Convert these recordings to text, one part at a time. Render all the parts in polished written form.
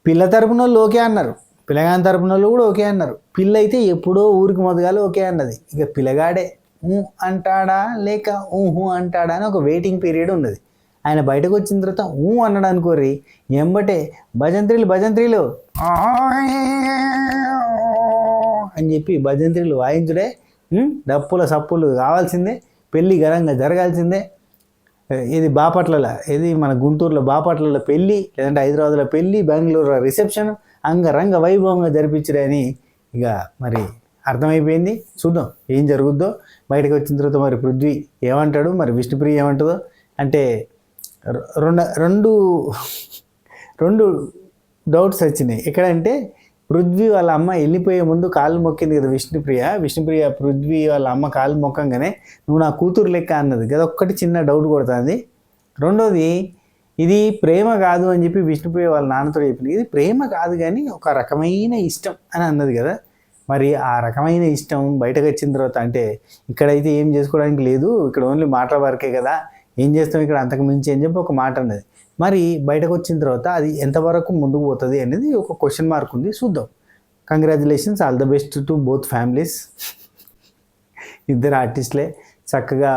పిల్ల తరపున వాళ్ళు ఓకే అన్నారు, పిల్లగాని తరపున వాళ్ళు కూడా ఓకే అన్నారు. పిల్ల అయితే ఎప్పుడో ఊరికి మొదగాలి ఓకే అన్నది. ఇక పిల్లగాడే అంటాడా లేక ఊహు అంటాడా అని ఒక వెయిటింగ్ పీరియడ్ ఉన్నది. ఆయన బయటకు వచ్చిన తర్వాత అన్నాడు అనుకోరి, ఎంబటే భజంత్రీలు అని చెప్పి భజంత్రీలు వాయించుడే, డప్పుల సప్పులు కావాల్సిందే, పెళ్ళి ఘనంగా జరగాల్సిందే. ఇది బాపట్లలో, ఇది మన గుంటూరులో బాపట్లలో పెళ్ళి, లేదంటే హైదరాబాద్లో పెళ్ళి, బెంగళూరులో రిసెప్షన్, అంగరంగ వైభవంగా జరిపించడని ఇక మరి అర్థమైపోయింది. చూద్దాం ఏం జరుగుద్దో. బయటకు వచ్చిన తర్వాత మరి పృథ్వీ ఏమంటాడు, మరి విష్ణుప్రియ ఏమంటుందో. అంటే రెండు డౌట్స్ వచ్చినాయి. ఎక్కడంటే పృథ్వీ వాళ్ళ అమ్మ వెళ్ళిపోయే ముందు కాళ్ళు మొక్కింది కదా విష్ణుప్రియ పృథ్వీ వాళ్ళ అమ్మ కాళ్ళు మొక్కంగానే నువ్వు నా కూతురు లెక్క అన్నది కదా, ఒక్కటి చిన్న డౌట్ కొడుతుంది. రెండోది, ఇది ప్రేమ కాదు అని చెప్పి విష్ణుప్రియ వాళ్ళ నాన్నతో చెప్పింది. ఇది ప్రేమ కాదు కానీ ఒక రకమైన ఇష్టం అని అన్నది కదా. మరి ఆ రకమైన ఇష్టం బయటకు వచ్చిన తర్వాత అంటే ఇక్కడైతే ఏం చేసుకోవడానికి లేదు, ఇక్కడ ఓన్లీ మాటల వరకే కదా, ఏం చేస్తాం ఇక్కడ అంతకు మించి అని చెప్పి ఒక మాట అన్నది. మరి బయటకు వచ్చిన తర్వాత అది ఎంతవరకు ముందుకు పోతుంది అనేది ఒక క్వశ్చన్ మార్క్ ఉంది. చూద్దాం. Congratulations, all the best to both families. ఇద్దరు ఆర్టిస్టులే చక్కగా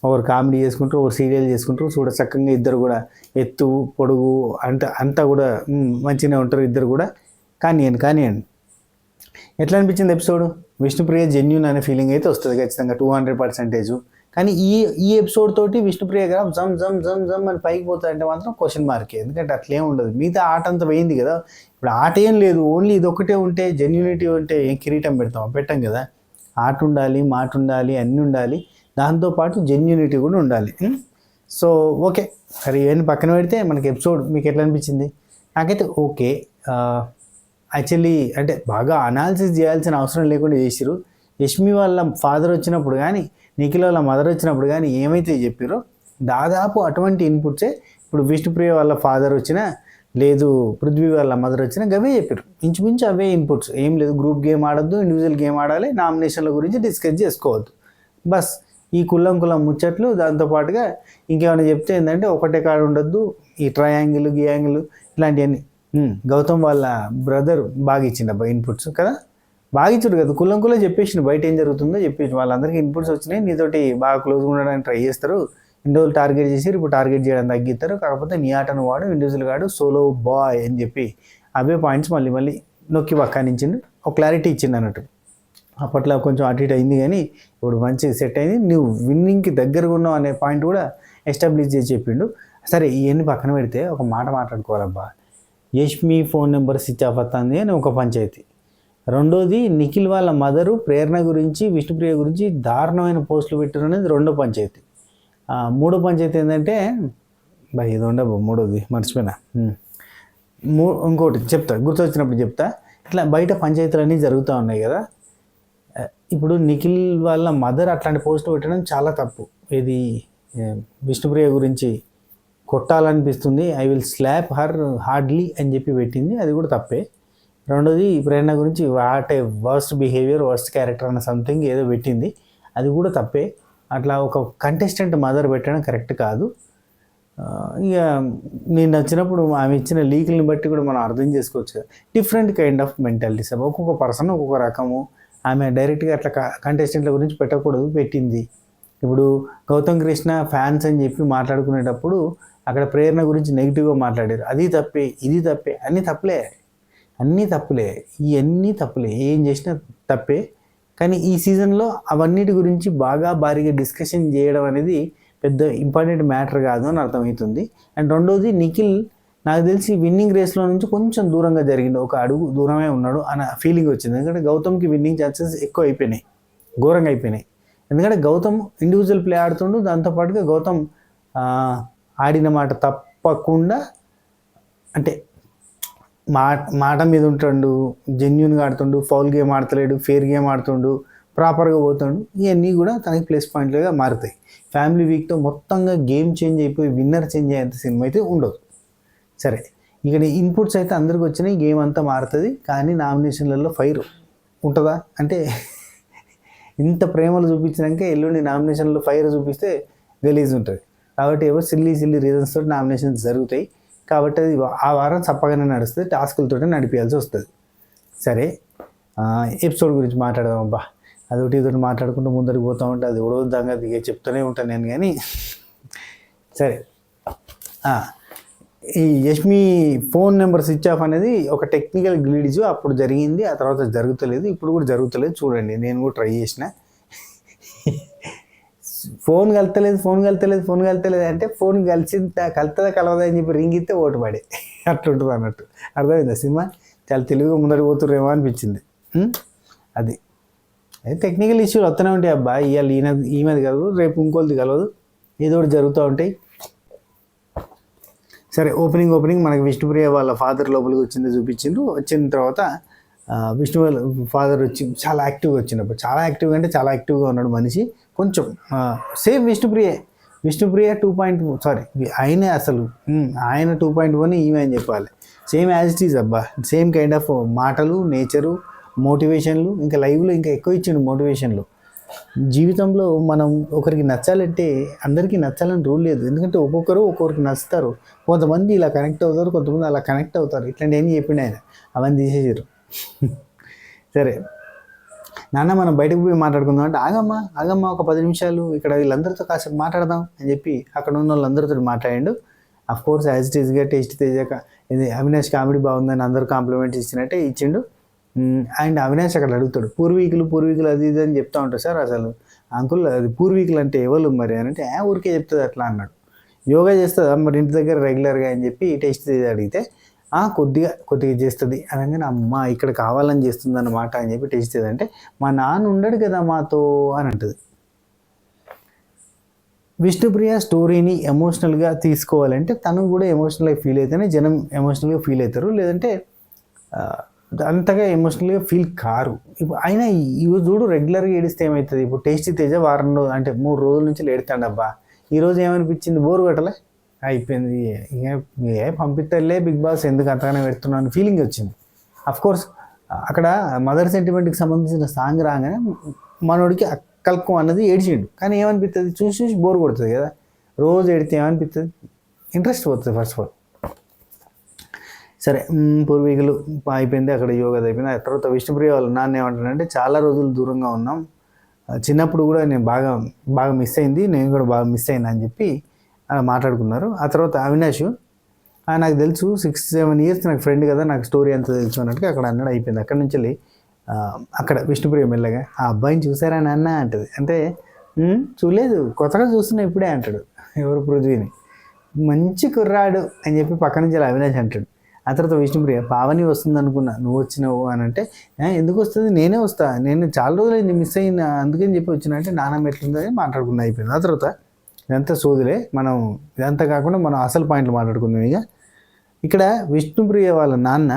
ఒకరు కామెడీ చేసుకుంటారు, ఒకరు సీరియల్ చేసుకుంటారు. చక్కగా ఇద్దరు కూడా ఎత్తు పొడుగు అంతా కూడా మంచిగానే ఉంటారు ఇద్దరు కూడా. కానివ్వండి. ఎట్లా అనిపించింది ఎపిసోడ్? విష్ణుప్రియ జెన్యూన్ అనే ఫీలింగ్ అయితే వస్తుంది ఖచ్చితంగా 200%. కానీ ఈ ఎపిసోడ్ తోటి విష్ణుప్రియ గారు జమ్ జమ్ జమ్ జమ్ అని పైకి పోతారంటే మాత్రం క్వశ్చన్ మార్కే. ఎందుకంటే అట్లేం ఉండదు. మిగతా ఆట అంతా పోయింది కదా, ఇప్పుడు ఆట ఏం లేదు, ఓన్లీ ఇది ఒకటే ఉంటే, జెన్యూనిటీ ఉంటే ఏం కిరీటం పెట్టాం కదా. ఆట ఉండాలి, మాట ఉండాలి, అన్నీ ఉండాలి, దాంతోపాటు జెన్యూనిటీ కూడా ఉండాలి. సో ఓకే, సరే ఇవన్నీ పక్కన పెడితే మనకి ఎపిసోడ్ మీకు ఎట్లా అనిపించింది? నాకైతే ఓకే. యాక్చువల్లీ అంటే బాగా అనాలిసిస్ చేయాల్సిన అవసరం లేకుండా చేసిరు. యష్మి వాళ్ళ ఫాదర్ వచ్చినప్పుడు కానీ, నిఖిల్ వాళ్ళ మదర్ వచ్చినప్పుడు కానీ ఏమైతే చెప్పారో దాదాపు అటువంటి ఇన్పుట్సే ఇప్పుడు విష్ణుప్రియ వాళ్ళ ఫాదర్ వచ్చినా, లేదు పృథ్వీ వాళ్ళ మదర్ వచ్చినా గవే చెప్పారు. ఇంచుమించు అవే ఇన్పుట్స్. ఏం లేదు, గ్రూప్ గేమ్ ఆడొద్దు, ఇండివిజువల్ గేమ్ ఆడాలి, నామినేషన్ల గురించి డిస్కస్ చేసుకోవద్దు, బస్ ఈ కులం ముచ్చట్లు. దాంతోపాటుగా ఇంకేమైనా చెప్తే ఏంటంటే ఒకటే కాడ ఉండొద్దు, ఈ ట్రయాంగిల్ గియాంగిల్ ఇలాంటివన్నీ. గౌతమ్ వాళ్ళ బ్రదర్ బాగా ఇచ్చిండు ఇన్పుట్స్ కదా, బాగా ఇచ్చాడు కదా, కులం చెప్పేసి బయట ఏం జరుగుతుందో చెప్పేసి వాళ్ళందరికీ ఇన్పుట్స్ వచ్చినాయి. నీతోటి బాగా క్లోజ్గా ఉండడానికి ట్రై చేస్తారు, ఇన్ని రోజులు టార్గెట్ చేసి ఇప్పుడు టార్గెట్ చేయడం తగ్గిస్తారు, కాకపోతే నీ ఆటను వాడు, ఇండివిజువల్ గాడు, సోలో బాయ్ అని చెప్పి అవే పాయింట్స్ మళ్ళీ నొక్కి పక్కానించిండు, ఒక క్లారిటీ ఇచ్చిండు అన్నట్టు. అప్పట్లో కొంచెం అటు ఇటు అయింది కానీ ఇప్పుడు మంచి సెట్ అయింది. నువ్వు విన్నింగ్కి దగ్గరగా ఉన్నావు అనే పాయింట్ కూడా ఎస్టాబ్లిష్ చేసి చెప్పిండు. సరే ఇవన్నీ పక్కన పెడితే ఒక మాట మాట్లాడుకోవాలబ్బా. Yashmi phone number switch off అవుతుంది అని ఒక పంచాయతీ. రెండోది, నిఖిల్ వాళ్ళ మదరు ప్రేరణ గురించి, విష్ణుప్రియ గురించి దారుణమైన పోస్టులు పెట్టారు అనేది రెండో పంచాయతీ. మూడో పంచాయతీ ఏంటంటే ఇది ఉండవు, మూడోది మర్చిపోయినా, ఇంకోటి చెప్తా, గుర్తొచ్చినప్పుడు చెప్తా. ఇట్లా బయట పంచాయతీలన్నీ జరుగుతూ ఉన్నాయి కదా. ఇప్పుడు నిఖిల్ వాళ్ళ మదర్ అట్లాంటి పోస్టులు పెట్టడం చాలా తప్పు. ఇది విష్ణుప్రియ గురించి కొట్టాలనిపిస్తుంది, I will slap her hardly అని చెప్పి పెట్టింది, అది కూడా తప్పే. రెండోది, ప్రేరణ గురించి what a worst behaviour, worst character అన్న సంథింగ్ ఏదో పెట్టింది, అది కూడా తప్పే. అట్లా ఒక కంటెస్టెంట్ మదర్ పెట్టడం కరెక్ట్ కాదు. ఇక నేను నచ్చినప్పుడు ఆమె ఇచ్చిన లీకుల్ని బట్టి కూడా మనం అర్థం చేసుకోవచ్చు. డిఫరెంట్ కైండ్ ఆఫ్ మెంటాలిటీస్, ఒక్కొక్క పర్సన్ ఒక్కొక్క రకము. ఆమె డైరెక్ట్గా అట్లా కంటెస్టెంట్ల గురించి పెట్టకూడదు, పెట్టింది. ఇప్పుడు గౌతమ్ కృష్ణ ఫ్యాన్స్ అని చెప్పి మాట్లాడుకునేటప్పుడు అక్కడ ప్రేరణ గురించి నెగిటివ్గా మాట్లాడారు, అది తప్పే, ఇది తప్పే, అన్నీ తప్పులే, ఇవన్నీ తప్పులే, ఏం చేసినా తప్పే. కానీ ఈ సీజన్లో అవన్నిటి గురించి బాగా భారీగా డిస్కషన్ చేయడం అనేది పెద్ద ఇంపార్టెంట్ మ్యాటర్ కాదు అని అర్థమవుతుంది. అండ్ రెండోది, నిఖిల్ నాకు తెలిసి విన్నింగ్ రేస్లో నుంచి కొంచెం దూరంగా జరిగింది, ఒక అడుగు దూరమే ఉన్నాడు అన్న ఫీలింగ్ వచ్చింది. ఎందుకంటే గౌతమ్కి విన్నింగ్ ఛాన్సెస్ ఎక్కువ అయిపోయినాయి, ఘోరంగా అయిపోయినాయి. ఎందుకంటే గౌతమ్ ఇండివిజువల్ ప్లే ఆడుతుండు, దాంతోపాటుగా గౌతమ్ ఆడిన మాట తప్పకుండా, అంటే మాట మీద ఉంటుండు, జెన్యున్గా ఆడుతుండు, ఫౌల్ గేమ్ ఆడతలేడు, ఫేర్ గేమ్ ఆడుతుండు, ప్రాపర్గా పోతుండు, ఇవన్నీ కూడా తనకి ప్లస్ పాయింట్లుగా మారుతాయి. ఫ్యామిలీ వీక్తో మొత్తంగా గేమ్ చేంజ్ అయిపోయి విన్నర్ చేంజ్ అయ్యేంత సినిమా అయితే ఉండదు. సరే, ఇక్కడ ఇన్పుట్స్ అయితే అందరికి వచ్చినాయి, గేమ్ అంతా మారుతుంది. కానీ నామినేషన్లలో ఫైర్ ఉంటుందా అంటే ఇంత ప్రేమలు చూపించినాక ఎల్లుండి నామినేషన్లో ఫైర్ చూపిస్తే గలీజ్ ఉంటుంది. కాబట్టి ఎవరు సిల్లీ రీజన్స్ తోటి నామినేషన్స్ జరుగుతాయి. కాబట్టి అది ఆ వారం చప్పగానే నడుస్తుంది, టాస్కులతో నడిపించాల్సి వస్తుంది. సరే, ఎపిసోడ్ గురించి మాట్లాడదాం. అబ్బా అదొకటి ఇదొకటి మాట్లాడుకుంటూ ముందరికి పోతూ ఉంటే అది ఉడవద్దాంగా దిగే చెప్తూనే ఉంటాను నేను. కానీ సరే, ఈ Yashmi phone number switch of అనేది ఒక టెక్నికల్ గ్లిడ్జ్ అప్పుడు జరిగింది, ఆ తర్వాత జరుగుతలేదు, ఇప్పుడు కూడా జరుగుతలేదు. చూడండి, నేను కూడా ట్రై చేసిన. ఫోన్ కలుతలేదు అంటే ఫోన్ కలుతుందా కలవదా అని చెప్పి రింగ్ ఇస్తే ఓటు పడే అట్లుంటుంది అన్నట్టు. అర్థమైందా సినిమా? చాలా తెలుగుగా ముందరికి పోతుర్రేమో అనిపించింది. అది టెక్నికల్ ఇష్యూలు వస్తూనే ఉంటాయి అబ్బా. ఇవాళ ఈమెది కలవదు, రేపు ఇంకోళ్ళది కలవదు, ఏదో ఒకటి జరుగుతూ ఉంటాయి. సరే, ఓపెనింగ్ మనకి విష్ణుప్రియ వాళ్ళ ఫాదర్ లోపలికి వచ్చింది చూపించిండ్రు. వచ్చిన తర్వాత విష్ణు వాళ్ళ ఫాదర్ వచ్చి చాలా యాక్టివ్గా వచ్చినప్పుడు, చాలా యాక్టివ్గా అంటే చాలా యాక్టివ్గా ఉన్నాడు మనిషి. కొంచెం సేమ్ విష్ణుప్రియ 2.0 సారీ ఆయనే అసలు ఆయన 2.1 ఈమె అని చెప్పాలి. సేమ్ యాజ్ ఇట్ ఈజ్ అబ్బా. సేమ్ కైండ్ ఆఫ్ మాటలు, నేచరు, మోటివేషన్లు. ఇంకా లైవ్లో ఇంకా ఎక్కువ ఇచ్చిండు మోటివేషన్లు. జీవితంలో మనం ఒకరికి నచ్చాలంటే అందరికీ నచ్చాలని రూల్ లేదు. ఎందుకంటే ఒక్కొక్కరికి నచ్చుతారు. కొంతమంది ఇలా కనెక్ట్ అవుతారు, కొంతమంది అలా కనెక్ట్ అవుతారు. ఇట్లాంటి ఏం చెప్పిండు ఆయన, అవన్నీ తీసేసారు. సరే నాన్న, మనం బయటకు పోయి మాట్లాడుకుందాం అంటే ఆగమ్మా ఒక 10 నిమిషాలు ఇక్కడ వీళ్ళందరితో కాసేపు మాట్లాడదాం అని చెప్పి అక్కడ ఉన్న వాళ్ళందరితో మాట్లాడిండు. అఫ్ కోర్స్ యాజ్ ఇట్ ఈస్గా టేస్ట్ తేజ ఇది అవినాష్ కామెడీ బాగుందని అందరూ కాంప్లిమెంట్స్ ఇచ్చినట్టే ఇచ్చిండు. అండ్ అవినాష్ అక్కడ అడుగుతాడు, పూర్వీకులు అది ఇది అని చెప్తా ఉంటారు. సార్ అసలు అంకుల్ అది పూర్వీకులు అంటే ఎవరు మరి అని అంటే ఊరికే చెప్తుంది అట్లా అన్నాడు. యోగా చేస్తుందా మరి ఇంటి దగ్గర రెగ్యులర్గా అని చెప్పి టేస్ట్ తేజ అడిగితే కొద్దిగా చేస్తుంది అనగానే అమ్మ ఇక్కడ కావాలని చేస్తుంది అన్నమాట అని చెప్పి టేస్ట్ తేజ అంటే మా నాన్న ఉండడు కదా మాతో అని అంటుంది. విష్ణుప్రియ స్టోరీని ఎమోషనల్గా తీసుకోవాలంటే తను కూడా ఎమోషనల్గా ఫీల్ అయితేనే జనం ఎమోషనల్గా ఫీల్ అవుతారు, లేదంటే అంతగా ఎమోషనల్గా ఫీల్ కారు. ఇప్పుడు అయినా ఇవి చూడు రెగ్యులర్గా ఏడిస్తే ఏమవుతుంది? ఇప్పుడు టేస్టీ తేజ వారం రోజు అంటే 3 రోజుల నుంచి ఏడుతాడబ్బా. ఈరోజు ఏమనిపించింది? బోరు కొట్టలే, అయిపోయింది, పంపిస్తలే బిగ్ బాస్ ఎందుకు అంతగానే పెడుతున్నాను ఫీలింగ్ వచ్చింది. అఫ్కోర్స్ అక్కడ మదర్ సెంటిమెంట్కి సంబంధించిన సాంగ్ రాగానే మనోడికి కల్కం అన్నది ఏడిచిండు. కానీ ఏమనిపిస్తుంది? చూసి బోర్ కొడుతుంది కదా. రోజు ఏడితే ఏమనిపిస్తుంది? ఇంట్రెస్ట్ పోతుంది ఫస్ట్ ఆఫ్ ఆల్. సరే, పూర్వీకులు అయిపోయింది, అక్కడ యోగా అయిపోయింది. ఆ తర్వాత విష్ణుప్రియ వాళ్ళ నాన్న ఏమంటాడంటే చాలా రోజులు దూరంగా ఉన్నాం, చిన్నప్పుడు కూడా నేను బాగా మిస్ అయింది, నేను కూడా బాగా మిస్ అయినా అని చెప్పి అలా మాట్లాడుకున్నారు. ఆ తర్వాత అవినాష్ నాకు తెలుసు 6-7 ఇయర్స్ నాకు ఫ్రెండ్ కదా, నాకు స్టోరీ అంతా తెలుసు అన్నట్టుగా అక్కడ అన్నాడు. అయిపోయింది. అక్కడి నుంచి వెళ్ళి అక్కడ విష్ణుప్రియ మెల్లగా ఆ అబ్బాయిని చూసారా నాన్న అంటది. అంటే చూడలేదు, కొత్తగా చూస్తున్నా ఇప్పుడే అంటాడు. ఎవరు? పృథ్వీని. మంచి కుర్రాడు అని చెప్పి పక్క నుంచి అవినాష్ అంటాడు. ఆ తర్వాత విష్ణుప్రియ పావని వస్తుంది అనుకున్నా, నువ్వు వచ్చినావు అని అంటే ఎందుకు వస్తుంది, నేనే వస్తా, నేను చాలా రోజులు మిస్ అయినా అందుకని చెప్పి వచ్చినా అంటే నాన్నమ్మ ఎట్లుందని మాట్లాడుకున్నా. అయిపోయింది. ఆ తర్వాత ఇదంతా సోదులే, మనం ఇదంతా కాకుండా మనం అసలు పాయింట్లు మాట్లాడుకుందాం. ఇక్కడ విష్ణుప్రియ వాళ్ళ నాన్న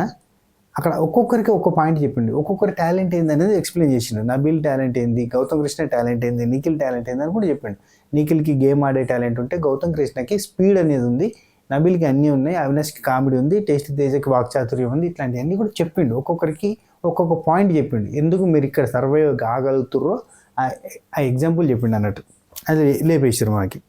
అక్కడ ఒక్కొక్కరికి ఒక్కో పాయింట్ చెప్పిండు, ఒక్కొక్కరి టాలెంట్ ఏంది అనేది ఎక్స్ప్లెయిన్ చేసిండు. నబీల్ టాలెంట్ ఏంది, గౌతమ్ కృష్ణ టాలెంట్ ఏంది, నిఖిల్ టాలెంట్ ఏంది అని కూడా చెప్పిండు. నిఖిల్కి గేమ్ ఆడే టాలెంట్ ఉంటే గౌతమ్ కృష్ణకి స్పీడ్ అనేది ఉంది, నబీల్కి అన్నీ ఉన్నాయి, అవినాష్కి కామెడీ ఉంది, టేస్ట్ తేజకి వాక్చాతుర్యం ఉంది, ఇట్లాంటివన్నీ కూడా చెప్పిండు. ఒక్కొక్కరికి ఒక్కొక్క పాయింట్ చెప్పిండు, ఎందుకు మీరు ఇక్కడ సర్వైవ్ కాగలుగుతుర్రో ఆ ఎగ్జాంపుల్ చెప్పిండు అన్నట్టు. అది లేపేసారు మనకి.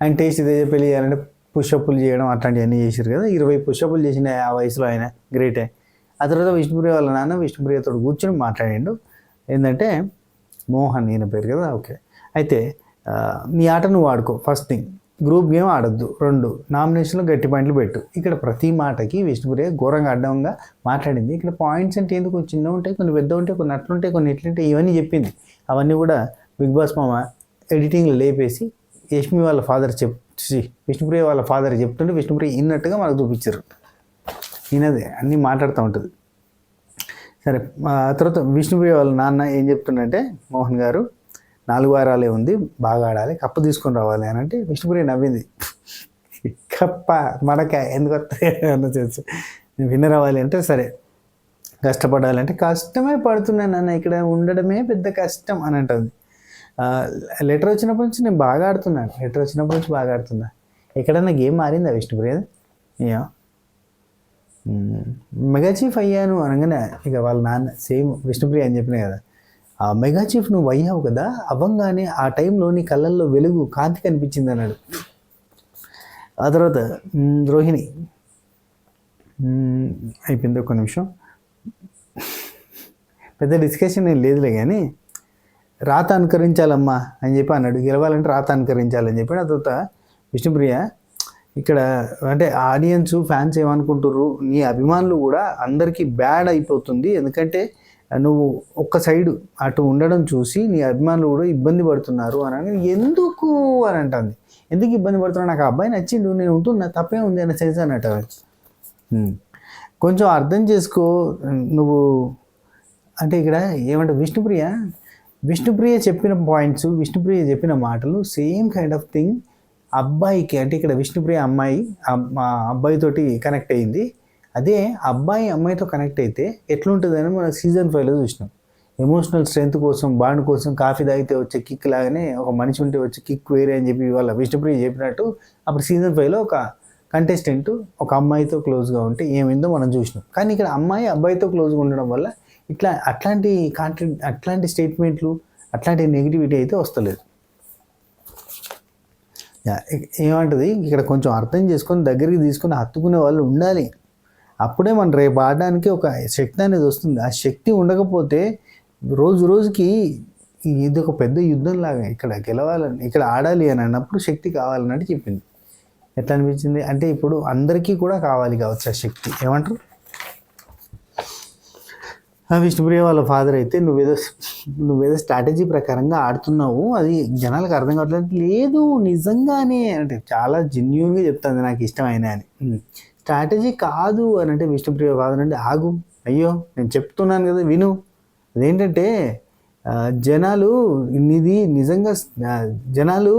ఆయన టేస్ట్ తేజ పెళ్ళి చేయాలంటే పుషప్పులు చేయడం అట్లాంటివన్నీ చేశారు కదా. 20 పుషప్పులు చేసిన ఆ వయసులో ఆయన గ్రేటే. ఆ తర్వాత విష్ణుప్రియ వాళ్ళ నాన్న విష్ణుప్రియతో కూర్చొని మాట్లాడిండు. ఏంటంటే మోహన్ ఈయన పేరు కదా. ఓకే, అయితే నీ ఆట నువ్వు ఆడుకో. ఫస్ట్ థింగ్, గ్రూప్ గేమ్ ఆడొద్దు. 2 నామినేషన్లో గట్టి పాయింట్లు పెట్టు. ఇక్కడ ప్రతి మాటకి విష్ణుప్రియ ఘోరంగా అడ్డంగా మాట్లాడింది. ఇక్కడ పాయింట్స్ అంటే ఎందుకు చిన్న ఉంటాయి, కొన్ని పెద్ద ఉంటాయి, కొన్ని అట్లుంటాయి, కొన్ని ఇట్లుంటాయి, ఇవన్నీ చెప్పింది. అవన్నీ కూడా బిగ్ బాస్ మామ ఎడిటింగ్లో లేపేసి యష్మి వాళ్ళ ఫాదర్ విష్ణుప్రియ వాళ్ళ ఫాదర్ చెప్తుంటే విష్ణుప్రియ ఇన్నట్టుగా మనకు చూపించారు. ఈయనదే అన్నీ మాట్లాడుతూ ఉంటుంది. సరే, ఆ తర్వాత విష్ణుప్రియ వాళ్ళ నాన్న ఏం చెప్తుండంటే మోహన్ గారు 4 వారాలే ఉంది, బాగా ఆడాలి, కప్పు తీసుకొని రావాలి అని అంటే విష్ణుప్రియ నవ్వింది. కప్ప మనక ఎందుకు వస్తాయి అన్న తెలుసు, విన్నర్ అవ్వాలి అంటే సరే కష్టపడాలంటే కష్టమే పడుతున్నాను అన్న, ఇక్కడ ఉండడమే పెద్ద కష్టం అని అంటుంది. లెటర్ వచ్చినప్పటి నుంచి నేను బాగా ఆడుతున్నా. ఎక్కడన్నా గేమ్ మారిందా విష్ణుప్రియది? మెగా చీఫ్ అయ్యాను అనగానే ఇక వాళ్ళ నాన్న సేమ్ విష్ణుప్రియ అని చెప్పినా కదా, ఆ మెగా చీఫ్ నువ్వు అయ్యావు కదా, అవ్వంగానే ఆ టైంలో నీ కళ్ళల్లో వెలుగు కాంతి కనిపించింది అన్నాడు. ఆ తర్వాత రోహిణి అయిపోయింది. ఒక్క నిమిషం, పెద్ద డిస్కషన్ ఏం లేదులే కానీ రాత అనుకరించాలమ్మా అని చెప్పి అన్నాడు. గెలవాలంటే రాత అనుకరించాలని చెప్పాడు. ఆ తర్వాత విష్ణుప్రియ ఇక్కడ అంటే ఆడియన్స్ ఫ్యాన్స్ ఏమనుకుంటుర్రు, నీ అభిమానులు కూడా అందరికీ బ్యాడ్ అయిపోతుంది, ఎందుకంటే నువ్వు ఒక్క సైడు అటు ఉండడం చూసి నీ అభిమానులు కూడా ఇబ్బంది పడుతున్నారు అని. ఎందుకు అని అంటుంది. ఎందుకు ఇబ్బంది పడుతున్నా, నాకు ఆ అబ్బాయి నచ్చిండు, నేను ఉంటున్నా, తప్పే ఉంది అని సెన్స్ అన్నట్టు. కొంచెం అర్థం చేసుకో నువ్వు అంటే ఇక్కడ ఏమంటే విష్ణుప్రియ చెప్పిన పాయింట్స్, విష్ణుప్రియ చెప్పిన మాటలు సేమ్ కైండ్ ఆఫ్ థింగ్ అబ్బాయికి, అంటే ఇక్కడ విష్ణుప్రియ అమ్మాయి అబ్బాయితోటి కనెక్ట్ అయ్యింది. అదే అబ్బాయి అమ్మాయితో కనెక్ట్ అయితే ఎట్లుంటుందని మనం సీజన్ 5లో చూసినాం. ఎమోషనల్ స్ట్రెంత్ కోసం, బాండ్ కోసం కాఫీ తాగితే వచ్చే కిక్ లాగానే ఒక మనిషి ఉంటే వచ్చే కిక్ వేరే అని చెప్పి వాళ్ళ విష్ణుప్రియ చెప్పినట్టు అప్పుడు సీజన్ 5లో ఒక కంటెస్టెంట్ ఒక అమ్మాయితో క్లోజ్గా ఉంటే ఏమైందో మనం చూసినాం. కానీ ఇక్కడ అమ్మాయి అబ్బాయితో క్లోజ్గా ఉండడం వల్ల అట్లాంటి స్టేట్మెంట్లు, అట్లాంటి నెగిటివిటీ అయితే వస్తలేదు. ఏమంటుంది ఇక్కడ కొంచెం అర్థం చేసుకొని దగ్గరికి తీసుకొని హత్తుకునే వాళ్ళు ఉండాలి. అప్పుడే మనం రేపు ఆడడానికి ఒక శక్తి అనేది వస్తుంది. ఆ శక్తి ఉండకపోతే రోజుకి ఇది ఒక పెద్ద యుద్ధం లాగా, ఇక్కడ గెలవాలని, ఇక్కడ ఆడాలి అని అన్నప్పుడు శక్తి కావాలన్నట్టు చెప్పింది. ఎట్లా అనిపించింది అంటే ఇప్పుడు అందరికీ కూడా కావాలి కావచ్చు ఆ శక్తి. ఏమంటారు? విష్ణుప్రియ వాళ్ళ ఫాదర్ అయితే నువ్వేదో స్ట్రాటజీ ప్రకారంగా ఆడుతున్నావు, అది జనాలకు అర్థం కావట్లేదు. లేదు నిజంగానే అంటే చాలా జెన్యూన్గా చెప్తుంది, నాకు ఇష్టమైన అని. స్ట్రాటజీ కాదు అని అంటే విష్ణుప్రియ ఫాదర్ అంటే ఆగు, అయ్యో నేను చెప్తున్నాను కదా విను. అదేంటంటే జనాలు ఇది నిజంగా, జనాలు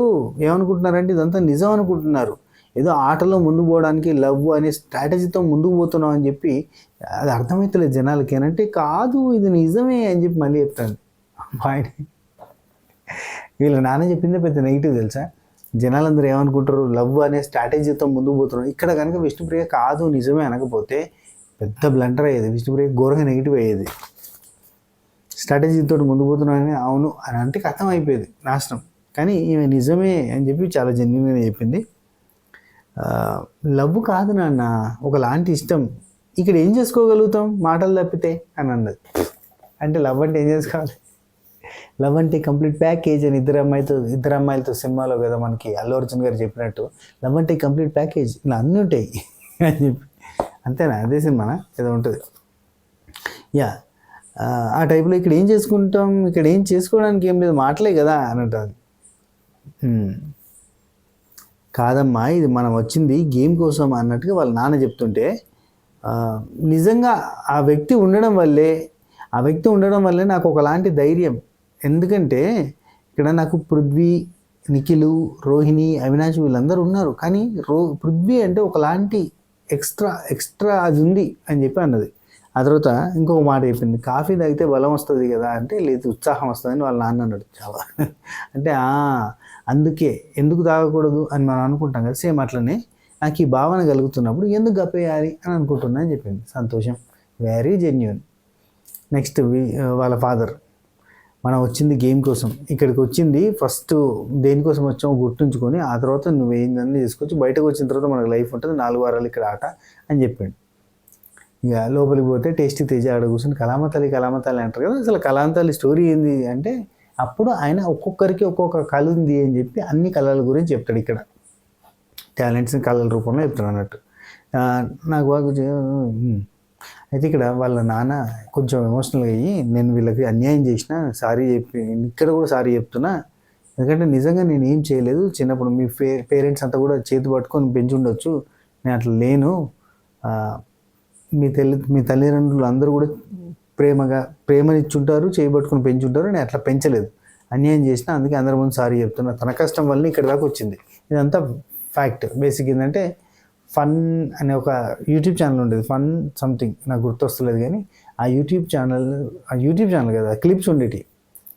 ఏమనుకుంటున్నారంటే ఇదంతా నిజం అనుకుంటున్నారు. ఏదో ఆటలో ముందుకు పోవడానికి లవ్ అనే స్ట్రాటజీతో ముందుకు పోతున్నాం అని చెప్పి అది అర్థమవుతలేదు జనాలకి. అని అంటే కాదు ఇది నిజమే అని చెప్పి మళ్ళీ చెప్తాను. వీళ్ళ నాన్న చెప్పిందే పెద్ద నెగిటివ్ తెలుసా. జనాలందరూ ఏమనుకుంటారు, లవ్ అనే స్ట్రాటజీతో ముందుకు పోతున్నారు. ఇక్కడ కనుక విష్ణుప్రియ కాదు నిజమే అనకపోతే పెద్ద బ్లండర్ అయ్యేది, విష్ణుప్రియ ఘోరంగా నెగిటివ్ అయ్యేది. స్ట్రాటజీతో ముందుకు పోతున్నానని అవును అని అంటే కథం అయిపోయేది, నాశనం. కానీ ఈమె నిజమే అని చెప్పి చాలా జెన్యూన్గా చెప్పింది. లవ్ కాదు నాన్న, ఒకలాంటి ఇష్టం. ఇక్కడ ఏం చేసుకోగలుగుతాం మాటలు తప్పితే అని అన్నది. అంటే లవ్ అంటే ఏం చేసుకోవాలి, లవ్ అంటే కంప్లీట్ ప్యాకేజ్ అని ఇద్దరు అమ్మాయిలతో సినిమాలో కదా మనకి అల్లు అర్జున్ గారు చెప్పినట్టు, లవ్ అంటే కంప్లీట్ ప్యాకేజ్, ఇలా అన్నీ ఉంటాయి అని చెప్పి. అంతేనా? అదే సినిమానా ఏదో ఉంటుంది. ఆ టైప్లో ఇక్కడ ఏం చేసుకుంటాం, ఇక్కడ ఏం చేసుకోవడానికి ఏం లేదు, మాటలే కదా అని అంటుంది. కాదమ్మా ఇది మనం వచ్చింది గేమ్ కోసం అన్నట్టుగా వాళ్ళ నాన్న చెప్తుంటే, నిజంగా ఆ వ్యక్తి ఉండడం వల్లే నాకు ఒకలాంటి ధైర్యం. ఎందుకంటే ఇక్కడ నాకు పృథ్వీ, నిఖిలు, రోహిణి, అవినాష్ వీళ్ళందరూ ఉన్నారు. కానీ పృథ్వీ అంటే ఒకలాంటి ఎక్స్ట్రా అది ఉంది అని చెప్పి అన్నది. ఆ తర్వాత ఇంకొక మాట చెప్పింది, కాఫీ తాగితే బలం వస్తుంది కదా అంటే, లేదు ఉత్సాహం వస్తుందని వాళ్ళ నాన్న అన్నాడు. చాలా అంటే అందుకే ఎందుకు తాగకూడదు అని మనం అనుకుంటాం కదా, సేమ్ అట్లనే నాకు ఈ భావన కలుగుతున్నప్పుడు ఎందుకు గప్పేయాలి అని అనుకుంటున్నా అని చెప్పింది. సంతోషం, వెరీ జెన్యూన్. నెక్స్ట్ వాళ్ళ ఫాదర్, మనం వచ్చింది గేమ్ కోసం, ఇక్కడికి వచ్చింది ఫస్ట్ దేనికోసం వచ్చామో గుర్తుంచుకొని ఆ తర్వాత నువ్వేందని చేసుకోవచ్చు, బయటకు వచ్చిన తర్వాత మనకు లైఫ్ ఉంటుంది, 4 వారాలు ఇక్కడ ఆట అని చెప్పాడు. ఇక లోపలికి పోతే టేస్టీ తేజ ఆడ కూర్చొని కళామతల్లి అంటారు కదా. అసలు కళామతల్లి స్టోరీ ఏంది అంటే అప్పుడు ఆయన ఒక్కొక్కరికి ఒక్కొక్క కళ ఉంది అని చెప్పి అన్ని కళల గురించి చెప్తాడు. ఇక్కడ టాలెంట్స్ని కళల రూపంలో చెప్తాడు అన్నట్టు. నాకు బాగా అయితే ఇక్కడ వాళ్ళ నాన్న కొంచెం ఎమోషనల్గా అయ్యి, నేను వీళ్ళకి అన్యాయం చేసిన, సారీ చెప్పి ఇక్కడ కూడా సారీ చెప్తున్నా, ఎందుకంటే నిజంగా నేను ఏం చేయలేదు, చిన్నప్పుడు మీ పేరెంట్స్ అంతా కూడా చేతి పట్టుకొని పెంచుండొచ్చు, నేను అట్లా లేను, మీ తల్లిదండ్రులు అందరూ కూడా ప్రేమనిచ్చుంటారు, చేయబట్టుకుని పెంచుంటారు, నేను అట్లా పెంచలేదు, అన్యాయం చేసిన, అందుకే అందరి ముందు సారీ చెప్తున్నా, తన కష్టం వల్ల ఇక్కడ దాకా వచ్చింది. ఇదంతా ఫ్యాక్ట్. బేసిక్ ఏంటంటే ఫన్ అనే ఒక యూట్యూబ్ ఛానల్ ఉండేది, ఫన్ సంథింగ్ నాకు గుర్తొస్తలేదు, కానీ ఆ యూట్యూబ్ ఛానల్ కదా, క్లిప్స్ ఉండేవి,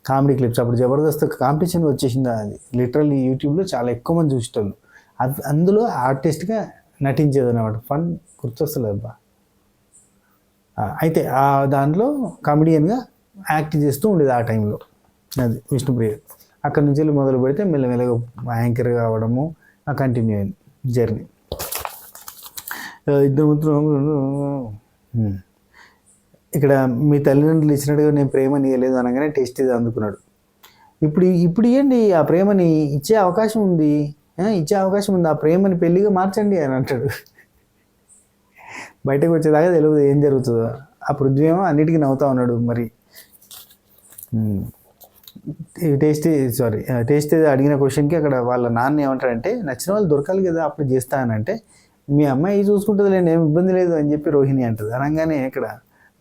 కామెడీ క్లిప్స్. అప్పుడు జబర్దస్త్ కాంపిటీషన్ వచ్చేసింది, అది లిటరల్లీ యూట్యూబ్లో చాలా ఎక్కువ మంది చూసేటోళ్ళు. అందులో ఆర్టిస్ట్గా నటించేది అన్నమాట. ఫన్ గుర్తొస్తలేదు బా. అయితే ఆ దాంట్లో కామెడియన్గా యాక్ట్ చేస్తూ ఉండేది ఆ టైంలో. అది విష్ణుప్రియ. అక్కడి నుంచి మొదలు పెడితే మెల్లమెల్లగా యాంకర్ కావడము కంటిన్యూ అయింది జర్నీ. ఇద్దరు మిత్రులు ఇక్కడ మీ తల్లిదండ్రులు ఇచ్చినట్టుగా నేను ప్రేమని ఇవ్వలేదు అనగానే టేస్ట్ ఇది అందుకున్నాడు. ఇప్పుడు ఇవ్వండి, ఆ ప్రేమని ఇచ్చే అవకాశం ఉంది, ఇచ్చే అవకాశం ఉంది, ఆ ప్రేమని పెళ్ళిగా మార్చండి అని అంటాడు. బయటకు వచ్చేదాకా తెలియదు ఏం జరుగుతుందో. ఆ పృథ్వీ ఏమో అన్నిటికీ నవ్వుతా ఉన్నాడు. మరి టేస్ట్ అడిగిన క్వశ్చన్కి అక్కడ వాళ్ళ నాన్న ఏమంటాడంటే, నచ్చిన వాళ్ళు దొరకాలి కదా అప్పుడు చేస్తా అని అంటే, మీ అమ్మాయి చూసుకుంటుందిలేండి ఏం ఇబ్బంది లేదు అని చెప్పి రోహిణి అంటుంది. అనగానే ఇక్కడ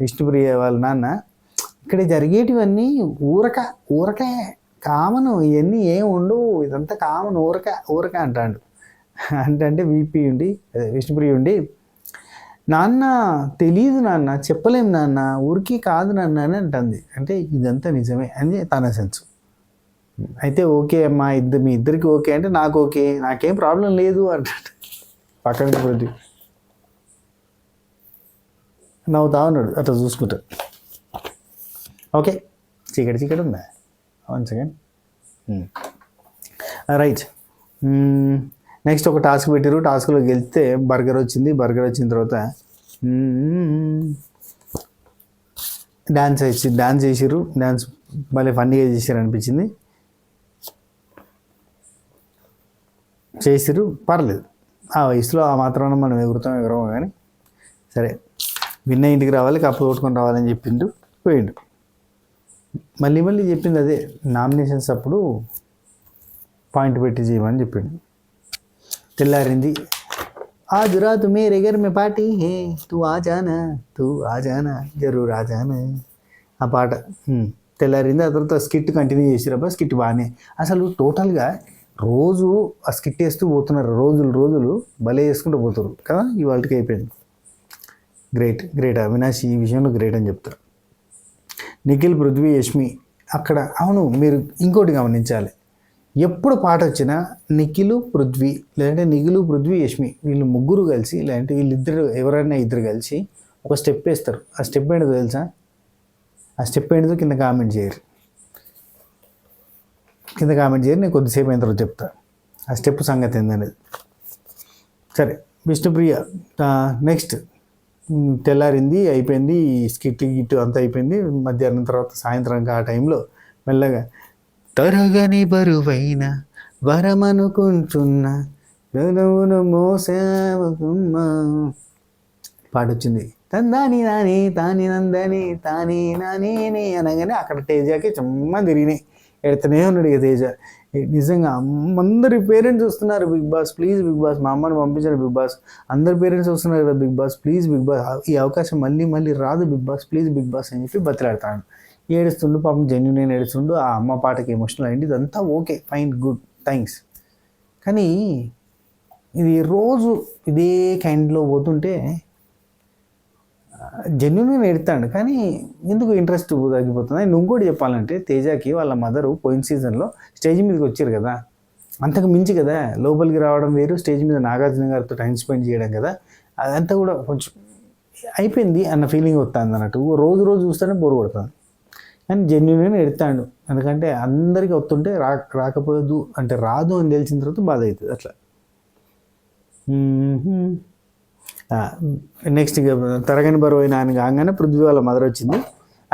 విష్ణుప్రియ వాళ్ళ నాన్న, ఇక్కడ జరిగేటివన్నీ ఊరకే కామను, ఇవన్నీ ఏం ఉండవు, ఇదంతా కామన్ ఊరక అంటాడు. అంటే వీపీ ఉండి విష్ణుప్రియ ఉండి, నాన్న తెలియదు నాన్న, చెప్పలేము నాన్న, ఊరికి కాదు నాన్న అని అంటుంది. అంటే ఇదంతా నిజమే అని తన సెన్స్. అయితే ఓకే అమ్మా, మీ ఇద్దరికి ఓకే అంటే నాకు ఓకే, నాకేం ప్రాబ్లం లేదు అంటాడు. పక్కన ప్రతి నవ్వుతా ఉన్నాడు అట్లా చూసుకుంటాడు. ఓకే, చీకటి ఉందా? 1 సెకండ్. రైట్. నెక్స్ట్ ఒక టాస్క్ పెట్టారు. టాస్క్లో గెలిస్తే బర్గర్ వచ్చింది. బర్గర్ వచ్చిన తర్వాత డ్యాన్స్ చేసిర్రు. డ్యాన్స్ భలే ఫన్నీగా చేసారు అనిపించింది. చేసిర్రు, పర్లేదు. ఆ వయసులో ఆ మాత్రాన మనం ఎగురమో కానీ సరే, విన్న ఇంటికి రావాలి, కప్పు కొట్టుకొని రావాలని చెప్పిండు, పోయిండు. మళ్ళీ చెప్పింది అదే, నామినేషన్స్ అప్పుడు పాయింట్ పెట్టి చేయమని చెప్పిండు. తెల్లారింది. आज रात मेरे घर में पार्टी है, तू आ जाना जरूर आ जाना. ఆ పాట తెల్లారింది. ఆ తర్వాత స్కిట్ కంటిన్యూ చేసిరబ్బా. స్కిట్ బాగానే, అసలు టోటల్గా రోజు ఆ స్కిట్ వేస్తూ పోతున్నారు. రోజులు భలే వేసుకుంటూ పోతారు కదా. ఇవాళకి అయిపోయింది. గ్రేట్ అవినాష్ ఈ విషయంలో గ్రేట్ అని చెప్తారు. నిఖిల్, పృథ్వీ, యష్మి అక్కడ. అవును, మీరు ఇంకోటి గమనించాలి, ఎప్పుడు పాట వచ్చినా నిఖిల్, పృథ్వీ, యష్మి వీళ్ళు ముగ్గురు కలిసి, లేదంటే వీళ్ళిద్దరు ఎవరైనా ఇద్దరు కలిసి ఒక స్టెప్ వేస్తారు. ఆ స్టెప్ ఏంటో తెలుసా? ఆ స్టెప్ ఏంటో కింద కామెంట్ చేయరు. నేను కొద్దిసేపు అయిన తర్వాత చెప్తా ఆ స్టెప్ సంగతి ఏందనేది. సరే, విష్ణుప్రియ నెక్స్ట్. తెల్లారింది, అయిపోయింది, స్కిట్ గిట్టు అంతా అయిపోయింది. మధ్యాహ్నం తర్వాత సాయంత్రం ఆ టైంలో మెల్లగా తరగని బరువైన వరమనుకుంటున్నా మోసేవకుమ్మా పాటొచ్చింది. తందాని నాని తాని నందని తాని నాని అనగానే అక్కడ తేజకి చమ్మ తిరిగినాయి. ఎడుతూనే ఉన్నాడు ఇక తేజ. నిజంగా అందరి పేరెంట్స్ వస్తున్నారు, Bigg Boss please Bigg Boss, మా అమ్మని పంపించారు బిగ్ బాస్, అందరి పేరెంట్స్ వస్తున్నారు కదా Bigg Boss please Bigg Boss, ఈ అవకాశం మళ్ళీ రాదు Bigg Boss please Bigg Boss అని చెప్పి బతిలాడతాడు. ఏడుస్తుండు పాపం, జెన్యున్ ఏడుస్తుండు. ఆ అమ్మ పాటకి ఎమోషనల్ అయింది. ఇదంతా ఓకే, ఫైన్, గుడ్, థ్యాంక్స్. కానీ ఇది రోజు ఇదే కైండ్లో పోతుంటే జెన్యున్గా ఎడతాడు, కానీ ఎందుకు ఇంట్రెస్ట్ తగ్గిపోతుంది. అండ్ ఇంకోటి చెప్పాలంటే, తేజకి వాళ్ళ మదరు పోయిన సీజన్లో స్టేజ్ మీదకి వచ్చారు కదా, అంతకు మించి కదా, లోపలికి రావడం వేరు, స్టేజ్ మీద నాగార్జున గారితో టైం స్పెండ్ చేయడం కదా, అదంతా కూడా కొంచెం అయిపోయింది అన్న ఫీలింగ్ వస్తుంది అన్నట్టు. రోజు చూస్తేనే బోర్ కొడుతుంది. కానీ జెన్యున్గా ఎడతాడు, ఎందుకంటే అందరికీ వస్తుంటే రాకపోదు అంటే రాదు అని తెలిసిన తర్వాత బాధ అవుతుంది అట్లా. నెక్స్ట్ తరగని బరువు అయిన ఆయన కాగానే పృథ్వీ వాళ్ళ మదర్ వచ్చింది.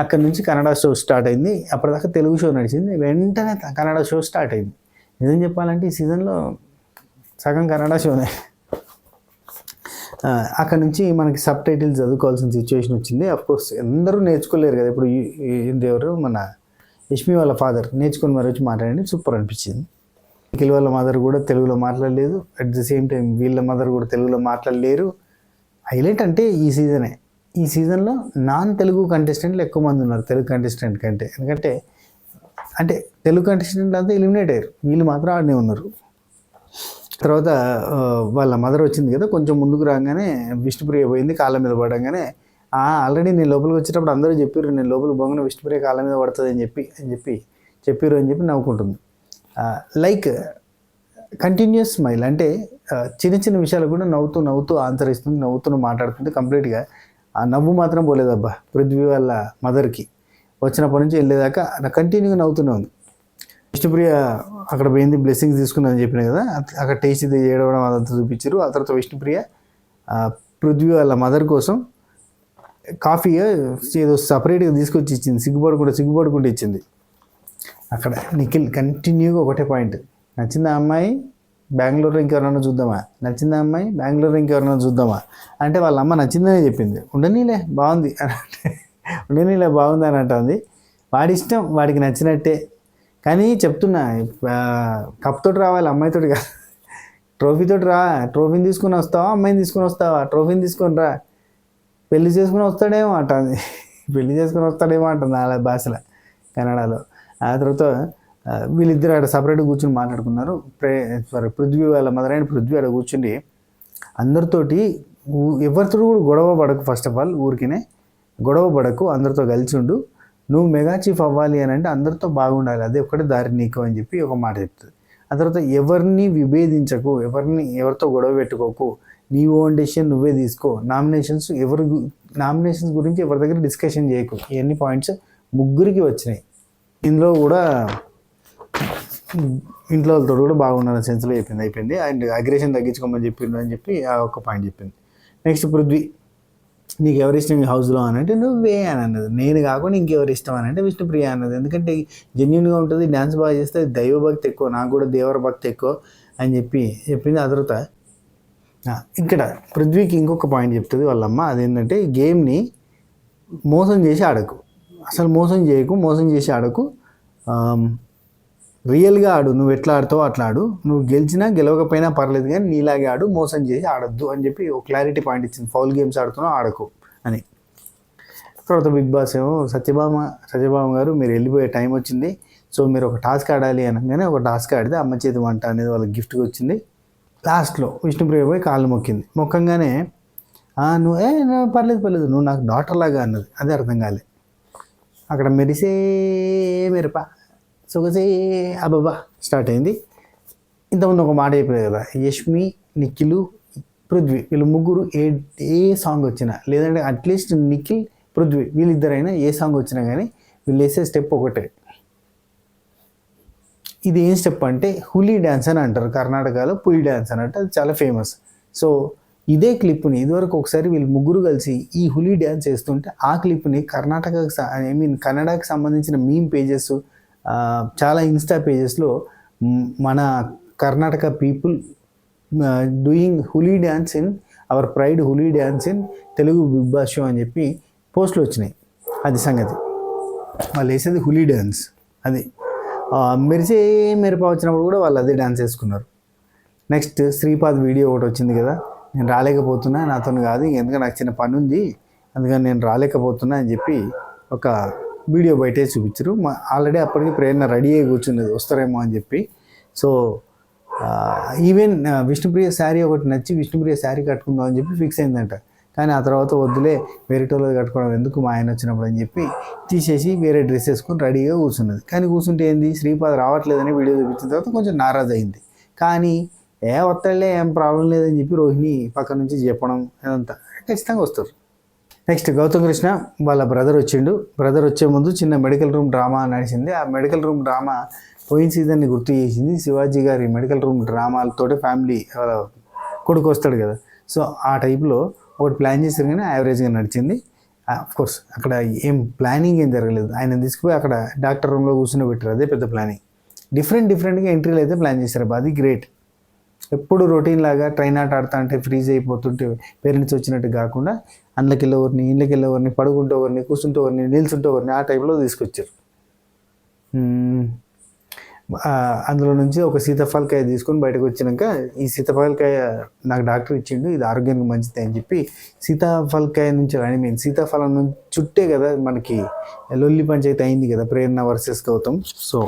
అక్కడి నుంచి కన్నడ షో స్టార్ట్ అయింది. అప్పటిదాకా తెలుగు షో నడిచింది, వెంటనే కన్నడ షో స్టార్ట్ అయింది. నిజం చెప్పాలంటే ఈ సీజన్లో సగం కన్నడ షోనే. అక్కడ నుంచి మనకి సబ్ టైటిల్స్ చదువుకోవాల్సిన సిచ్యువేషన్ వచ్చింది. అఫ్కోర్స్ అందరూ నేర్చుకోలేరు కదా. ఇప్పుడు ఎవరు మన యష్మి వాళ్ళ ఫాదర్ నేర్చుకొని మరి వచ్చి మాట్లాడండి, సూపర్ అనిపించింది. నిఖిల్ వాళ్ళ మదర్ కూడా తెలుగులో మాట్లాడలేదు, అట్ ది సేమ్ టైం వీళ్ళ మదర్ కూడా తెలుగులో మాట్లాడలేరు. హైలైట్ అంటే ఈ సీజన్లో నాన్ తెలుగు కంటెస్టెంట్లు ఎక్కువ మంది ఉన్నారు తెలుగు కంటెస్టెంట్ కంటే. ఎందుకంటే తెలుగు కంటెస్టెంట్ అంతా ఎలిమినేట్ అయ్యారు, వీళ్ళు మాత్రం ఆడనే ఉన్నారు. తర్వాత వాళ్ళ మదర్ వచ్చింది కదా, కొంచెం ముందుకు రాగానే విష్ణుప్రియ పోయింది, కాళ్ళ మీద పడగానే ఆల్రెడీ నేను లోపలికి వచ్చేటప్పుడు అందరూ చెప్పారు, నేను లోపలికి పోగానే విష్ణుప్రియ కాళ్ళ మీద పడుతుంది అని చెప్పి నవ్వుకుంటుంది. లైక్ కంటిన్యూస్ స్మైల్, అంటే చిన్న విషయాలు కూడా నవ్వుతూ ఆన్సర్ ఇస్తుంది, నవ్వుతూ మాట్లాడుతుంది. కంప్లీట్గా ఆ నవ్వు మాత్రం పోలేదబ్బా పృథ్వీ వాళ్ళ మదర్కి. వచ్చినప్పటి నుంచి వెళ్ళేదాకా కంటిన్యూగా నవ్వుతూనే ఉంది. విష్ణుప్రియ అక్కడ పోయింది, బ్లెస్సింగ్స్ తీసుకున్నదని చెప్పిన కదా, అక్కడ టేస్ట్ ఇది ఏడవడం అదంతా చూపించారు. ఆ తర్వాత విష్ణుప్రియ పృథ్వీ వాళ్ళ మదర్ కోసం కాఫీ ఏదో సపరేట్గా తీసుకొచ్చి ఇచ్చింది, సిగ్గుపడకుండా ఇచ్చింది. అక్కడ నిఖిల్ కంటిన్యూగా ఒకటే పాయింట్, నచ్చిందా అమ్మాయి, బెంగళూరులో ఇంకెవరన్నా చూద్దామా, నచ్చిందా అమ్మాయి, బెంగళూరులో ఇంకెవరన్నా చూద్దామా అంటే వాళ్ళ అమ్మ నచ్చిందనే చెప్పింది. ఉండనీలే బాగుంది అని అంటే ఉండనీలే బాగుంది అని అంటుంది. వాడి ఇష్టం, వాడికి నచ్చినట్టే. కానీ చెప్తున్నా, కప్తోటి రావాలి, అమ్మాయితోటి కాదు, ట్రోఫీతోటి రా. ట్రోఫీని తీసుకుని వస్తావా, అమ్మాయిని తీసుకుని వస్తావా, ట్రోఫీని తీసుకొని రా. పెళ్లి చేసుకుని వస్తాడేమో అంటుంది, పెళ్లి చేసుకుని వస్తాడేమో అంటుంది అలా భాషలో, కన్నడలో. ఆ తర్వాత వీళ్ళిద్దరు అక్కడ సపరేట్గా కూర్చొని మాట్లాడుకున్నారు. పృథ్వీ వాళ్ళ మదర్ అయిన పృథ్వీ అక్కడ కూర్చుండి అందరితోటి ఎవరితో కూడా గొడవ పడకు, ఫస్ట్ ఆఫ్ ఆల్ ఊరికినే గొడవ పడకు, అందరితో కలిసి ఉండు. నువ్వు మెగా చీఫ్ అవ్వాలి అని అంటే అందరితో బాగుండాలి, అదే ఒక్కటే దారి నీకు అని చెప్పి ఒక మాట చెప్తుంది. ఆ తర్వాత ఎవరిని విభేదించకు, ఎవరితో గొడవ పెట్టుకోకు, నీ ఓన్ డెసిషన్ నువ్వే తీసుకో, నామినేషన్స్ గురించి ఎవరి దగ్గర డిస్కషన్ చేయకు. ఇవన్నీ పాయింట్స్ ముగ్గురికి వచ్చినాయి. ఇందులో కూడా ఇంట్లో వాళ్ళతో కూడా బాగుండాలని సెన్స్లో అయిపోయింది. అండ్ అగ్రెషన్ తగ్గించుకోమని చెప్పిండు అని చెప్పి ఆ ఒక్క పాయింట్ చెప్పింది. నెక్స్ట్ పృథ్వీ, నీకు ఎవరి ఇష్టం ఈ హౌస్లో అని అంటే నువ్వే అని అన్నది. నేను కాకుండా ఇంకెవరి ఇష్టం అని అంటే విష్ణుప్రియ అన్నది. ఎందుకంటే జెన్యున్గా ఉంటుంది, డ్యాన్స్ బాగా చేస్తే దైవభక్తి ఎక్కువ, నాకు కూడా దేవర భక్తి ఎక్కువ అని చెప్పింది. ఆ తర్వాత ఇక్కడ పృథ్వీకి ఇంకొక పాయింట్ చెప్తుంది వాళ్ళమ్మ, అదేంటంటే గేమ్ని మోసం చేసి ఆడకు, అసలు మోసం చేయకు, మోసం చేసి ఆడకు, రియల్గా ఆడు, నువ్వు ఎట్లా ఆడుతావో అట్లా ఆడు, నువ్వు గెలిచినా గెలవకపోయినా పర్లేదు కానీ నీలాగే ఆడు, మోసం చేసి ఆడొద్దు అని చెప్పి ఒక క్లారిటీ పాయింట్ ఇచ్చింది. ఫౌల్ గేమ్స్ ఆడుతున్నావు ఆడకు అని. తర్వాత బిగ్ బాస్ ఏమో సత్యభామ గారు మీరు వెళ్ళిపోయే టైం వచ్చింది, సో మీరు ఒక టాస్క్ ఆడాలి అనగానే ఒక టాస్క్ ఆడితే అమ్మ చేతి వంట అనేది వాళ్ళకి గిఫ్ట్గా వచ్చింది. లాస్ట్లో విష్ణుప్రియ పోయి కాళ్ళు మొక్కంగానే నువ్వు పర్లేదు నువ్వు నాకు డాటర్ లాగా అన్నది. అదే అర్థం కాలే. అక్కడ మెరిసే మిరప సొగసే అబాబా స్టార్ట్ అయింది. ఇంతకుముందు ఒక మాట అయిపోయాయి కదా, యష్మి, నిఖిల్, పృథ్వీ వీళ్ళు ముగ్గురు ఏ సాంగ్ వచ్చినా, లేదంటే అట్లీస్ట్ నిఖిల్, పృథ్వీ వీళ్ళిద్దరైనా ఏ సాంగ్ వచ్చినా కానీ వీళ్ళు వేసే స్టెప్ ఒకటే. ఇది ఏం స్టెప్ అంటే హులీ డ్యాన్స్ అని అంటారు, కర్ణాటకలో పులి డ్యాన్స్ అని అంటే అది చాలా ఫేమస్. సో ఇదే క్లిప్ని ఇదివరకు ఒకసారి వీళ్ళు ముగ్గురు కలిసి ఈ హులీ డ్యాన్స్ చేస్తుంటే ఆ క్లిప్ని కన్నడకి సంబంధించిన మీమ్ పేజెస్, చాలా ఇన్స్టా పేజెస్లో మన Karnataka people doing huli dance in our pride, huli dance in Telugu Bigg Boss show అని చెప్పి పోస్టులు వచ్చినాయి. అది సంగతి, వాళ్ళు వేసేది హులీ డ్యాన్స్. అది మెరిసే మిరప వచ్చినప్పుడు కూడా వాళ్ళు అదే డ్యాన్స్ వేసుకున్నారు. నెక్స్ట్ శ్రీపాద్ వీడియో ఒకటి వచ్చింది కదా, నేను రాలేకపోతున్నా, నాతో కాదు, ఎందుకంటే నాకు చిన్న పని ఉంది అందుకని నేను రాలేకపోతున్నా అని చెప్పి ఒక వీడియో బయటే చూపించారు. ఆల్రెడీ అప్పటికి ప్రేరణ రెడీ అయ్యి కూర్చున్నది వస్తారేమో అని చెప్పి. సో ఈవెన్ విష్ణుప్రియ శారీ ఒకటి నచ్చి విష్ణుప్రియ శారీ కట్టుకుందాం అని చెప్పి ఫిక్స్ అయిందంట. కానీ ఆ తర్వాత వద్దులే వేరేటోళ్ళు కట్టుకోవడం ఎందుకు మా ఆయన వచ్చినప్పుడు అని చెప్పి తీసేసి వేరే డ్రెస్ వేసుకొని రెడీగా కూర్చున్నది. కానీ కూర్చుంటే ఏంది, శ్రీపాద్ రావట్లేదని వీడియో చూపించిన తర్వాత కొంచెం నారాజ్ అయింది. కానీ వస్తాడులే ఏం ప్రాబ్లం లేదని చెప్పి రోహిణి పక్క నుంచి చెప్పడం అదంతా ఖచ్చితంగా వస్తారు. నెక్స్ట్ గౌతమ్ కృష్ణ వాళ్ళ బ్రదర్ వచ్చిండు. బ్రదర్ వచ్చే ముందు చిన్న మెడికల్ రూమ్ డ్రామా నడిచింది. ఆ మెడికల్ రూమ్ డ్రామా పోయిన సీజన్ని గుర్తు చేసింది. శివాజీ గారి మెడికల్ రూమ్ డ్రామాలతోటి ఫ్యామిలీ కొడుకు వస్తాడు కదా, సో ఆ టైప్లో ఒకటి ప్లాన్ చేశారు కానీ యావరేజ్గా నడిచింది. కోర్స్ అక్కడ ఏం ప్లానింగ్ ఏం జరగలేదు. ఆయన తీసుకుపోయి అక్కడ డాక్టర్ రూమ్లో కూర్చుని పెట్టారు, అదే పెద్ద ప్లానింగ్. డిఫరెంట్గా ఎంట్రీలు అయితే ప్లాన్ చేశారు, అది గ్రేట్. ఎప్పుడు రొటీన్ లాగా ట్రైన్ ఆట ఆడుతా అంటే ఫ్రీజ్ అయిపోతుంటే పేరెంట్స్ వచ్చినట్టు కాకుండా అందులోకి వెళ్ళేవారిని, ఇళ్ళకి వెళ్ళేవారిని, పడుకుంటే ఎవరిని, కూర్చుంటే ఎవరిని, నిల్చుంటే ఎవరిని, ఆ టైప్లో తీసుకొచ్చారు. అందులో నుంచి ఒక సీతాఫలకాయ తీసుకొని బయటకు వచ్చినాక, ఈ సీతాఫలకాయ నాకు డాక్టర్ ఇచ్చిండు, ఇది ఆరోగ్యానికి మంచిది అని చెప్పి సీతాఫలకాయ నుంచి సీతాఫలం నుంచి చుట్టే కదా మనకి లొల్లి పంచాయతీ అయింది కదా ప్రేరణ వర్సెస్ గౌతమ్. సో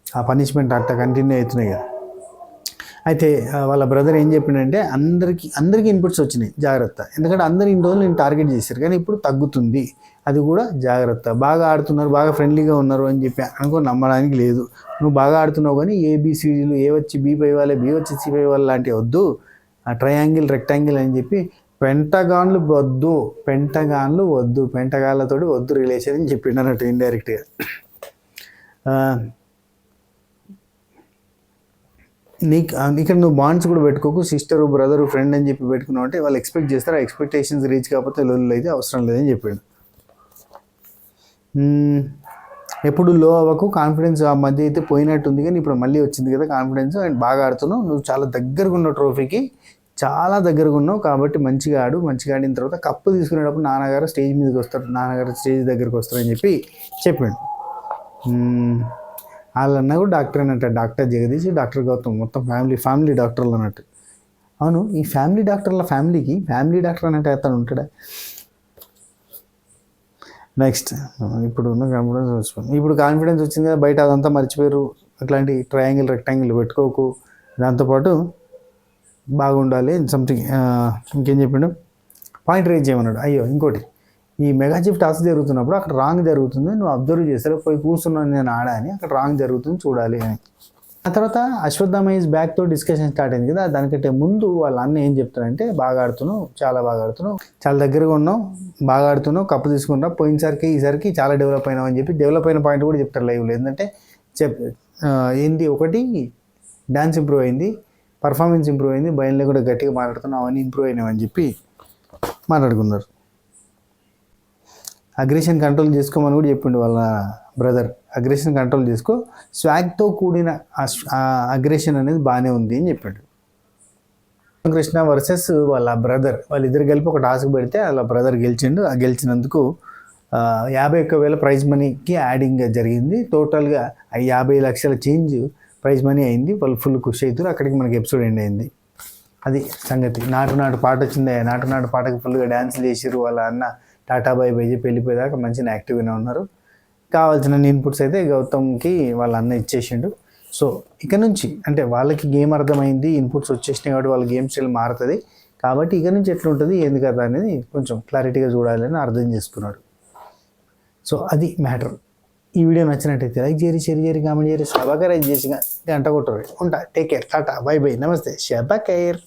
ఆ పనిష్మెంట్ అట్లా కంటిన్యూ అవుతున్నాయి కదా. అయితే వాళ్ళ బ్రదర్ ఏం చెప్పిండంటే అందరికీ ఇన్పుట్స్ వచ్చినాయి, జాగ్రత్త, ఎందుకంటే అందరు ఇన్ని రోజులు నేను టార్గెట్ చేశారు కానీ ఇప్పుడు తగ్గుతుంది, అది కూడా జాగ్రత్త, బాగా ఆడుతున్నారు, బాగా ఫ్రెండ్లీగా ఉన్నారు అని చెప్పి నమ్మడానికి లేదు. నువ్వు బాగా ఆడుతున్నావు కానీ ఏబిసిడీలు, ఏ వచ్చి బి పై వాళ్ళే, బి వచ్చి సి పై వాళ్ళ లాంటివి వద్దు, ట్రయాంగిల్, రెక్టాంగిల్ అని చెప్పి పెంటగాన్లు వద్దు, పెంటగాన్లతోటి వద్దు రిలేషన్ అని చెప్పిండు అన్నట్టు ఇండైరెక్ట్గా. నీకు ఇక్కడ నువ్వు బాండ్స్ కూడా పెట్టుకోకు, సిస్టరు బ్రదరు ఫ్రెండ్ అని చెప్పి పెట్టుకున్నావు అంటే వాళ్ళు ఎక్స్పెక్ట్ చేస్తారు, ఆ ఎక్స్పెక్టేషన్స్ రీచ్ కాకపోతే లొల్లు అయితే అవసరం లేదని చెప్పాడు. ఎప్పుడు లో అవ్వకు, కాన్ఫిడెన్స్ ఆ మధ్య అయితే పోయినట్టుంది కానీ ఇప్పుడు మళ్ళీ వచ్చింది కదా కాన్ఫిడెన్స్, అండ్ బాగా ఆడుతున్నావు, నువ్వు చాలా దగ్గరగా ఉన్నావు ట్రోఫీకి, చాలా దగ్గరగా ఉన్నావు కాబట్టి మంచిగా ఆడు, మంచిగా ఆడిన తర్వాత కప్పు తీసుకునేటప్పుడు నాన్నగారు స్టేజ్ మీదకి వస్తారు, నాన్నగారు స్టేజ్ దగ్గరికి వస్తారని చెప్పి చెప్పాడు. వాళ్ళన్న కూడా డాక్టర్ అన్నట్టు, డాక్టర్ జగదీష్, డాక్టర్ గౌతమ్, మొత్తం ఫ్యామిలీ డాక్టర్లు అన్నట్టు. అవును, ఈ ఫ్యామిలీ డాక్టర్ల ఫ్యామిలీకి ఫ్యామిలీ డాక్టర్ అన్నట్టు అతను ఉంటాడా? నెక్స్ట్ ఇప్పుడు ఉన్న కాన్ఫిడెన్స్ వచ్చింది, ఇప్పుడు కాన్ఫిడెన్స్ వచ్చింది కదా, బయట అదంతా మర్చిపోయారు, అట్లాంటి ట్రయాంగిల్ రెక్టాంగిల్ పెట్టుకోకు, దాంతోపాటు బాగుండాలి సంథింగ్. ఇంకేం చెప్పిండు, పాయింట్ రేజ్ చేయమన్నాడు. అయ్యో ఇంకోటి, ఈ మెగా చీఫ్ టాస్క్ జరుగుతున్నప్పుడు అక్కడ రాంగ్ జరుగుతుంది, నువ్వు అబ్జర్వ్ చేస్తారు, పోయి కూర్చున్నాను నేను ఆడా అని, అక్కడ రాంగ్ జరుగుతుంది చూడాలి అని. ఆ తర్వాత అశ్వత్థామ ఈజ్ బ్యాక్తో డిస్కషన్ స్టార్ట్ అయింది కదా, దానికంటే ముందు వాళ్ళ అన్న ఏం చెప్తారంటే, బాగా ఆడుతున్నావు, చాలా బాగా ఆడుతున్నావు, చాలా దగ్గరగా ఉన్నావు, బాగా ఆడుతున్నావు, కప్పు తీసుకున్నా, పోయినసారికి ఈసారికి చాలా డెవలప్ అయినావు అని చెప్పి డెవలప్ అయిన పాయింట్ కూడా చెప్తారు లైవ్లో. ఏంటంటే ఏంటి, ఒకటి డ్యాన్స్ ఇంప్రూవ్ అయింది, పర్ఫార్మెన్స్ ఇంప్రూవ్ అయింది, భయంలో కూడా గట్టిగా మాట్లాడుతున్నావు, అవన్నీ ఇంప్రూవ్ అయినావు అని చెప్పి మాట్లాడుకున్నారు. అగ్రెషన్ కంట్రోల్ చేసుకోమని కూడా చెప్పిండు వాళ్ళ బ్రదర్, అగ్రెషన్ కంట్రోల్ చేసుకో, స్వాగ్తో కూడిన అగ్రెషన్ అనేది బాగానే ఉంది అని చెప్పాడు. కృష్ణ వర్సెస్ వాళ్ళ బ్రదర్, వాళ్ళిద్దరు కలిపి ఒక టాస్క్ పెడితే వాళ్ళ బ్రదర్ గెలిచిండు. ఆ గెలిచినందుకు 51,000 ప్రైజ్ మనీకి యాడింగ్ జరిగింది. టోటల్గా 50 లక్షల చేంజ్ ప్రైజ్ మనీ అయింది. వాళ్ళు ఫుల్ ఖుషి అవుతారు. అక్కడికి మనకి ఎపిసోడ్ ఎండ్ అయింది. అది సంగతి. నాటు పాట వచ్చింది, నాటు పాటకి ఫుల్గా డ్యాన్సులు చేసిరు. వాళ్ళ అన్న టాటా బై బై చెప్పి వెళ్ళిపోయేదాకా మంచిగా యాక్టివ్గానే ఉన్నారు. కావాల్సిన ఇన్పుట్స్ అయితే గౌతమ్కి వాళ్ళ అన్న ఇచ్చేసిండు. సో ఇక నుంచి అంటే వాళ్ళకి గేమ్ అర్థమైంది, ఇన్పుట్స్ వచ్చేసినాయి కాబట్టి వాళ్ళ గేమ్ స్టైల్ మారుతుంది. కాబట్టి ఇక నుంచి ఎట్లుంటుంది ఏంది కదా అనేది కొంచెం క్లారిటీగా చూడాలని అర్థం చేసుకున్నాడు. సో అది మ్యాటర్. ఈ వీడియో నచ్చినట్టయితే లైక్ చేయరు, షేర్ చేయరు, కామెంట్ చేయరు, సబ్స్క్రైబ్ చేసి గంట కొట్టరు. ఉంటా, take care, tata bye by, నమస్తే, షబాకేర్.